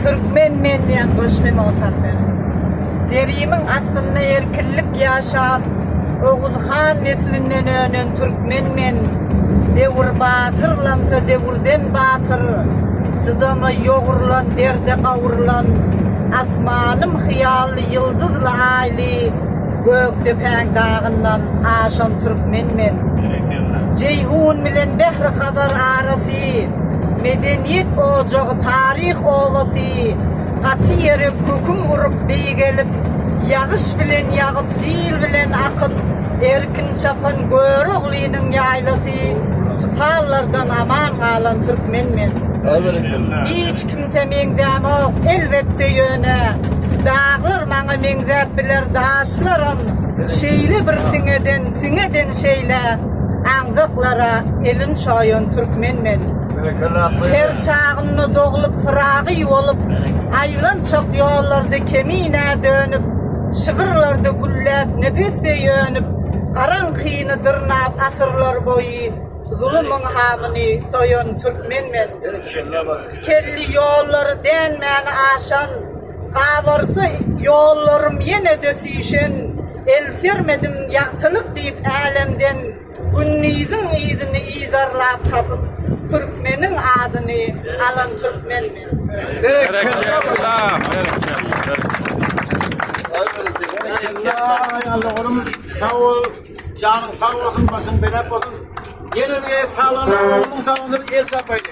Türkmen men diyen koştum otandı. Derimin aslında erkillik yaşap, Oğuzhan neslinden önen Türkmen men. Devur batırlansa devurden batır. Çıdamı yoğurlan, derde kavurlan. Asmanım hıyallı, yıldızlı ayli. Göktepen dağından aşan Türkmen men. Ceyhun bilen behri kadar arası. Medeniyet ocağı, tarih ovası. Katı yeri köküm vurup beygelip. Yağış bilen yağıp, zil bilen akıp. Erkin çapan Göroğlu'nun yaylası. Çıparlardan aman kalan Türkmen men. Hiç kimse mengzem yok, elbette yöne. Dağlar bana mengzep biler daşlarım. Şeyli bir sineden şeyle. Anzaklara elin şayan Türkmen men. Her çağını doğulup pırağıy olup. Aylan çok yollarda kemine dönüp. Şıgırlarda güllep nefese yönüp. Karan kıyını dırnap asırlar boyu. Zulümün hamını soyun Türkmen men. Kelli yolları denmen aşan. Kavarsı yollarım yine de sişen. El sermedim yaktılık deyip alemden. Günnizin izini izarlap tapıp. Türkmenin adını alan Türkmen men. Allah oğlum sağ ol, canın sağ olsun, başın belak olsun. Yine bir sağlığına, oğlumun sağlığına bir el sapaydı.